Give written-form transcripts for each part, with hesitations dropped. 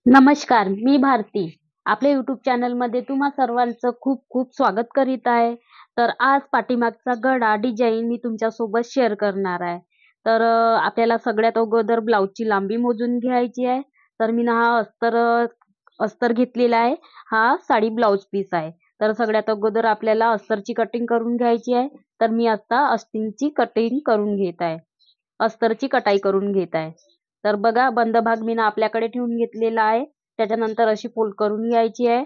नमस्कार, मी भारती. आपल्या YouTube चॅनलमध्ये तुम्हा सर्वांचं खूप खूप स्वागत करीत आहे. तर आज पाठीमागचा गळा डिझाइन मी तुमच्यासोबत शेअर करणार आहे. तर आपल्याला सगळ्यात अगोदर ब्लाउजची लांबी मोजून घ्यायची आहे. तर मी ना हा अस्तर घेतलेला आहे. हा साडी ब्लाउज पीस आहे. तर सगळ्यात अगोदर आपल्याला अस्तरची कटिंग करून घ्यायची आहे. तर मी आता अस्तींची कटिंग करून घेत आहे. अस्तरची कटाई करून घेत आहे. तर बघा बंद भाग मी ना आपल्याकडे ठेवून घेतलेला आहे. त्याच्यानंतर अशी फोल्ड करून घ्यायची आहे.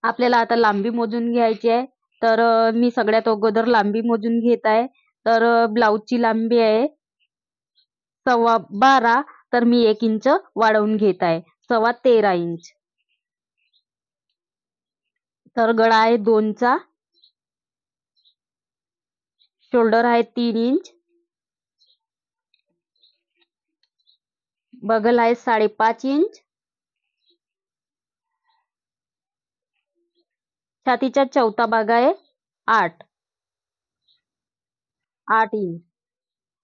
आपल्याला आता लांबी मोजून घ्यायची आहे. तर मी सगळ्यात अगोदर लांबी मोजून घेत आहे. तर ब्लाउजची लांबी आहे 12.25. तर मी 1 इंच वाढवून घेत आहे. 13.25 इंच. तर गळा आहे 2चा. शोल्डर आहे 3 इंच. बगल आहे 5.5 इंच. छातीचा चौथा भाग आहे 8 इंच.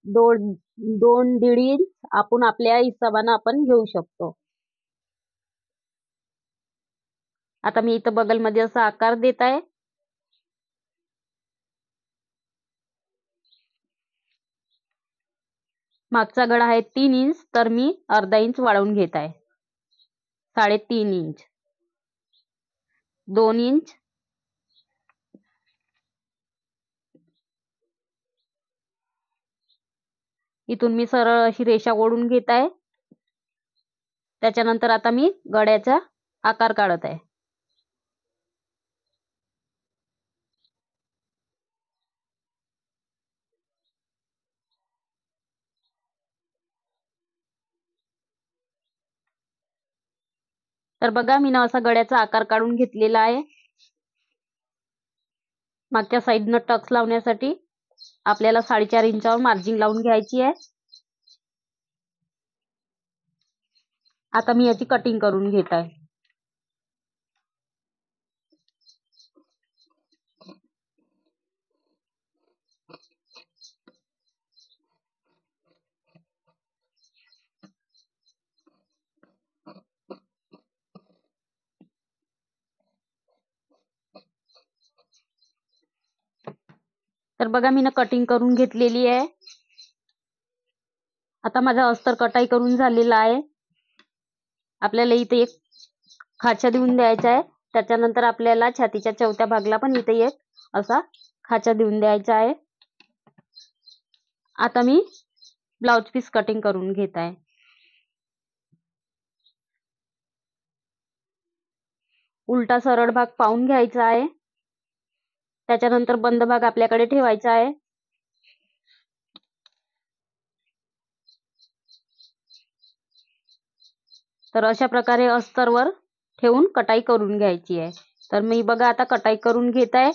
2.5 इंच आपण आपल्या हिशोबाने आपण घेऊ शकतो. आता मी इथं बगलमध्ये असा आकार देत आहे. मागचा गळा आहे 3 इंच. तर मी अर्धा इंच वाढवून घेत आहे. 3.5 इंच. 2 इंच. इथून मी सरळ अशी रेषा ओढून घेत आहे. त्याच्यानंतर आता मी गळ्याचा आकार काढत आहे. तर बघा मी ना असा गळ्याचा आकार काढून घेतलेला आहे. मागच्या साईडनं टक्स लावण्यासाठी आपल्याला 4.5 इंचावर मार्जिन लावून घ्यायची आहे. आता मी याची कटिंग करून घेत आहे. तर बघा मी ना कटिंग करून घेतलेली आहे. आता माझा अस्तर कटाई करून झालेला आहे. आपल्याला इथे एक खाचा देऊन द्यायचा आहे. त्याच्यानंतर आपल्याला छातीच्या चौथ्या भागला पण इथे एक असा खाचा देऊन द्यायचा आहे. आता मी ब्लाउज पीस कटिंग करून घेत आहे. उलटा सरळ भाग पाहून घ्यायचा आहे. त्याच्यानंतर बंद भाग आपल्याकडे ठेवायचा आहे. तर अशा प्रकारे अस्तरवर ठेवून कटाई करून घ्यायची आहे. तर मी बघा आता कटाई करून घेत आहे.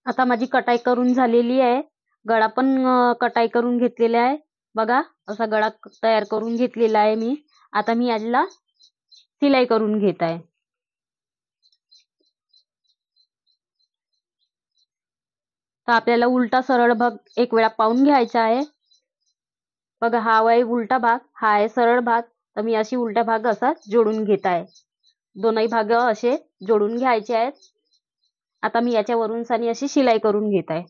आता माझी कटाई करून झालेली आहे. गळा पण कटाई करून घेतलेला आहे. बघा असा गळा तयार करून घेतलेला आहे मी. आता मी याला शिलाई करून घेत आहे. तर आपल्याला उलटा सरळ भाग एक वेळा पाहून घ्यायचा आहे. बघा हा आहे उलटा भाग, हा आहे सरळ भाग. तर मी अशी उलटा भाग असा जोडून घेत आहे. दोनही भाग असे जोडून घ्यायचे आहेत. आता मी याच्यावरून सानी अशी शिलाई करून घेत आहे.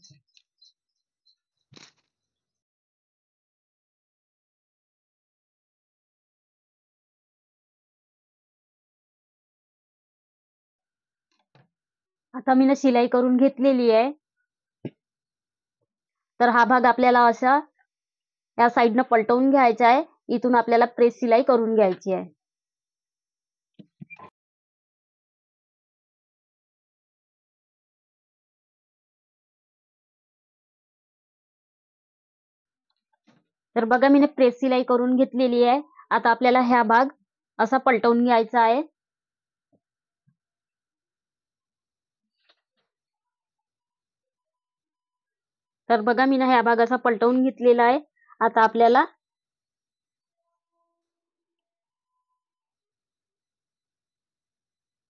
आता मी ना शिलाई करून घेतलेली आहे. तर हा भाग आपल्याला असा या साईडनं पलटवून घ्यायचा आहे. इथून आपल्याला प्रेस शिलाई करून घ्यायची आहे. तर बघा मी प्रेस शिलाई करून घेतलेली आहे. आता आपल्याला हा भाग असा पलटवून घ्यायचा आहे. तर बघा मी हा भाग असा पलटवून घेतलेला आहे. आता आपल्याला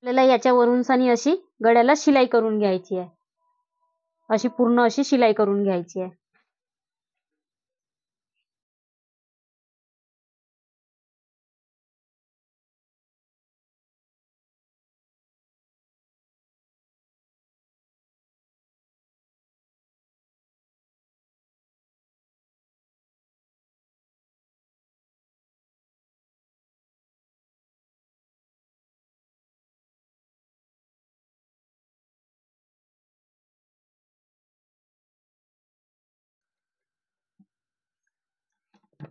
आपल्याला याच्यावरून सनी अशी गळ्याला शिलाई करून घ्यायची आहे. अशी पूर्ण अशी शिलाई करून घ्यायची आहे.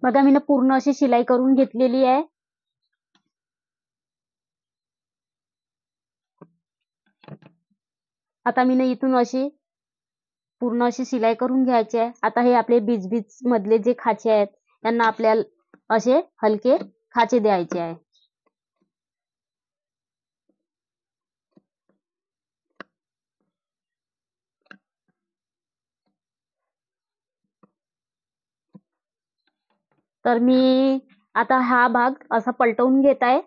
बघा मी पूर्ण अशी शिलाई करून घेतलेली आहे. आता मी इथून अशी पूर्ण अशी शिलाई करून घ्यायची आहे. आता हे आपले बीच मधले जे खाचे आहेत त्यांना आपल्याला असे हलके खाचे द्यायचे आहे. तर मी आता हा भाग असा पलटवून घेत आहे.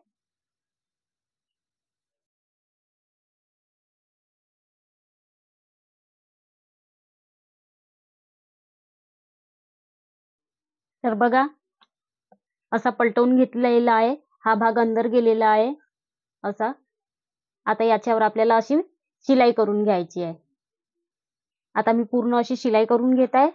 तर बघा असा पलटवून घेतलेला आहे. हा भाग अंदर गेलेला आहे असा. आता याच्यावर आपल्याला अशी शिलाई करून घ्यायची आहे. आता मी पूर्ण अशी शिलाई करून घेत आहे.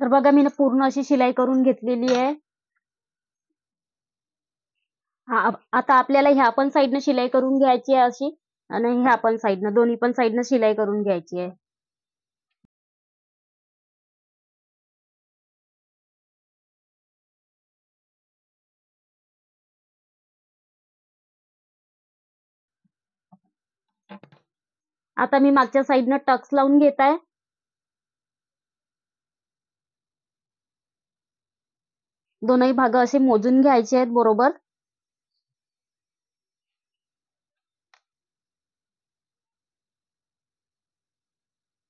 तर बघा मी पूर्ण अशी शिलाई करून घेतलेली आहे. आता आपल्याला ह्या पण साईडनं शिलाई करून घ्यायची आहे अशी, आणि ह्या पण साईडनं, दोन्ही पण साईडनं शिलाई करून घ्यायची आहे. आता मी मागच्या साईडनं टक्स लावून घेत आहे. दोनही भाग असे मोजून घ्यायचे आहेत बरोबर.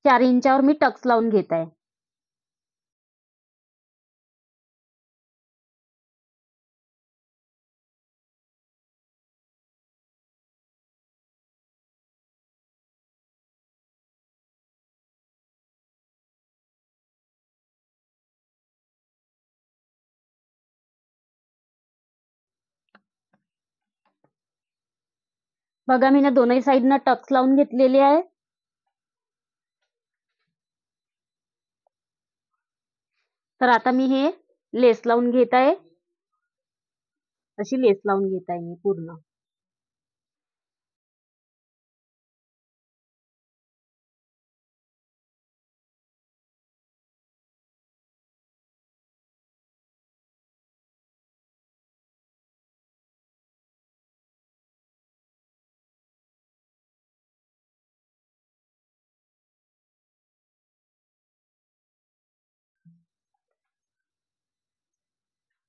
चार इंचावर मी टक्स लावून घेत आहे. बघा मी दोनही साईडनं टक्स लावून घेतलेले आहे. तर आता मी हे लेस लावून घेत आहे. अशी लेस लावून घेत आहे मी पूर्ण.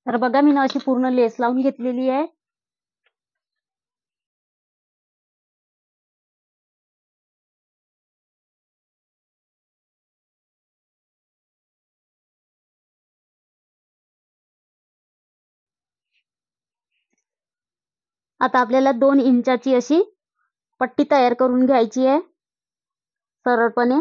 तर बघा मी अशी पूर्ण लेस लावून घेतलेली आहे. आता आपल्याला 2 इंचाची अशी पट्टी तयार करून घ्यायची आहे सरळपणे.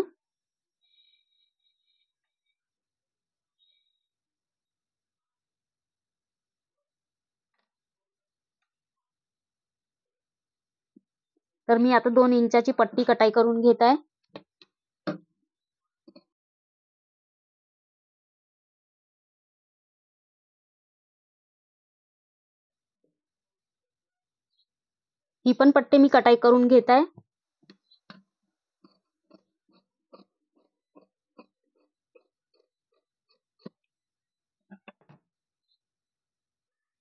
तर मी आता 2 इंचाची पट्टी कटाई करून घेत आहे. ही पण पट्टी मी कटाई करून घेत आहे.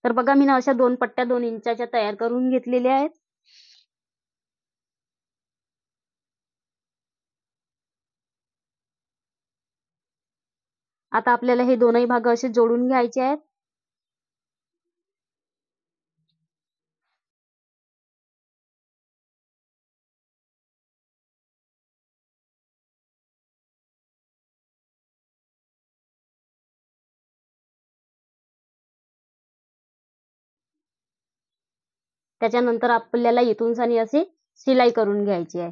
तर बघा मी अशा 2 पट्ट्या 2 इंचाच्या तयार करून घेतलेल्या आहेत. आता आपल्याला हे दोनही भाग असे जोडून घ्यायचे आहेत. त्याच्यानंतर आपल्याला इथून सनी अशी शिलाई करून घ्यायची आहे.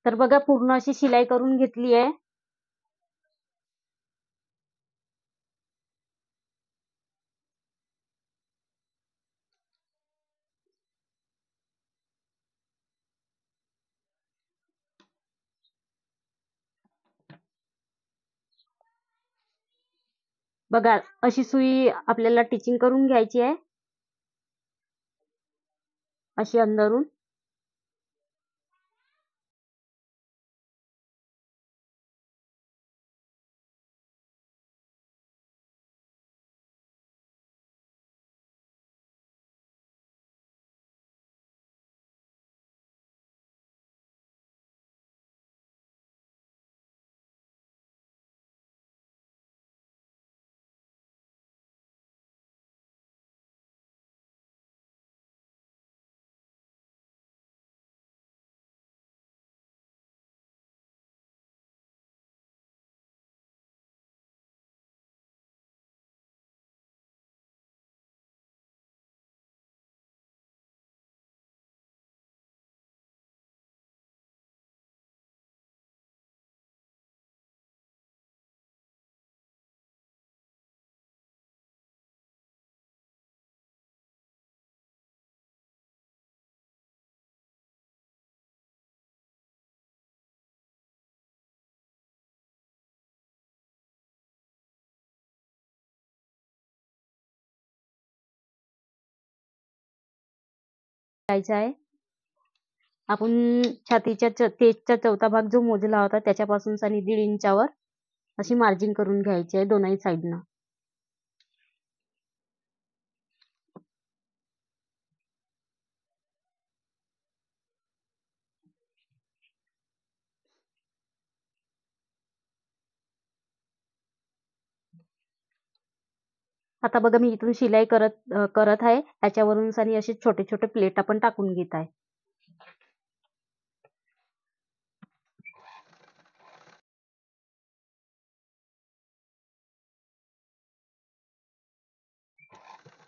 तर बघा पूर्ण अशी शिलाई करून घेतली आहे. बघा अशी सुई आपल्याला टिचिंग करून घ्यायची आहे, अशी अंदरून. घ्यायचं आहे. आपण छातीच्या तेजचा चौथा भाग जो मोजला होता त्याच्यापासून सनी 1.5 इंचावर अशी मार्जिन करून घ्यायची आहे दोनही साईडनं. आता बघा मी इथून शिलाई करत आहे. त्याच्यावरून सनी असे छोटे छोटे प्लेट आपण टाकून घेत आहे.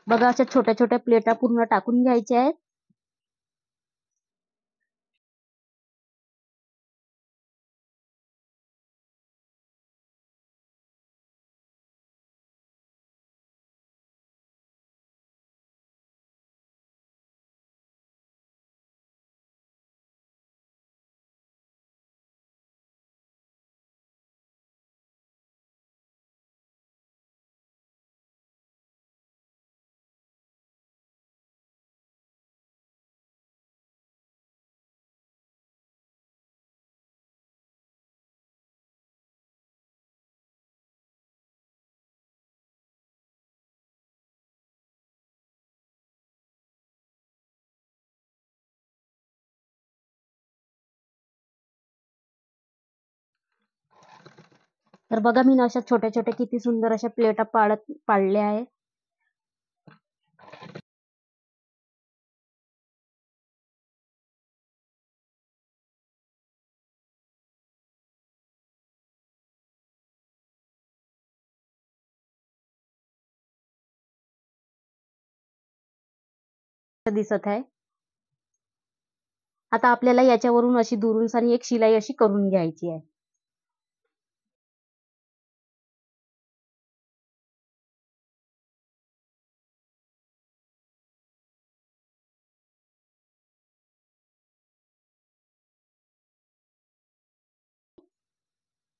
बघा अशा छोट्या छोट्या प्लेटा पूर्ण टाकून घ्यायच्या आहेत. तर बघा मी अशा छोट्या छोट्या किती सुंदर अशा प्लेटा पाडल्या आहे. दिसत आहे. आता आपल्याला याच्यावरून अशी दुरून सारी एक शिलाई अशी करून घ्यायची आहे.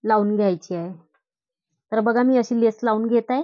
लावून घ्यायची आहे. तर बघा मी अशी लेस लावून घेत आहे.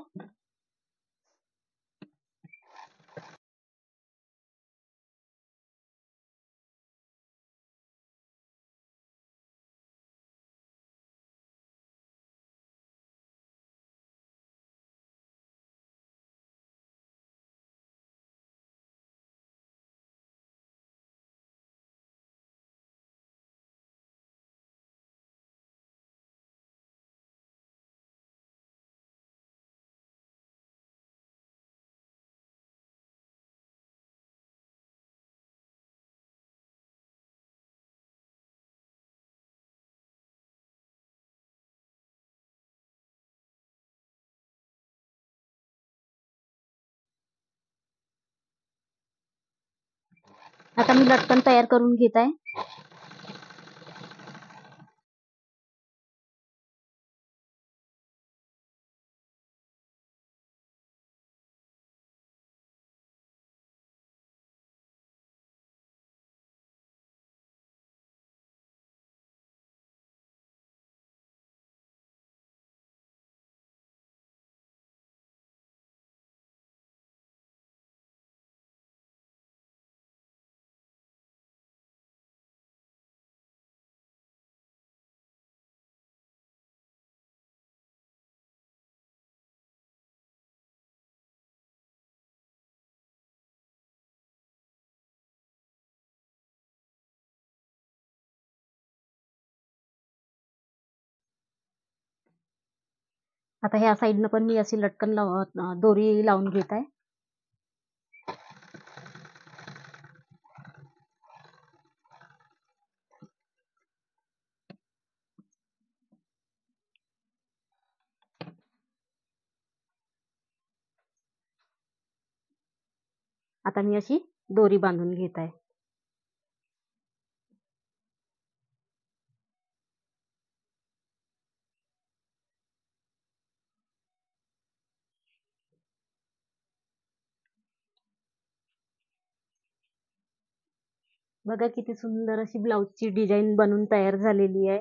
आता मी लटकन तयार करून घेत आहे. आता ह्या साईडनं पण मी अशी लटकन दोरी लावून घेत आहे. आता मी अशी दोरी बांधून घेत आहे. बघा किती सुंदर अशी ब्लाऊजची डिझाईन बनून तयार झालेली आहे.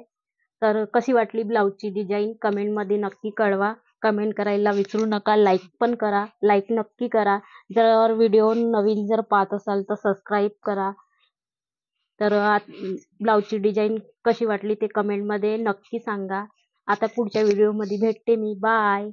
तर कशी वाटली ब्लाऊजची डिझाईन कमेंटमध्ये नक्की कळवा. कमेंट करायला विसरू नका. लाईक पण करा. लाईक नक्की करा. जर व्हिडिओ नवीन जर पाहत असाल तर सबस्क्राईब करा. तर ब्लाऊजची डिझाईन कशी वाटली ते कमेंटमध्ये नक्की सांगा. आता पुढच्या व्हिडिओमध्ये भेटते मी. बाय.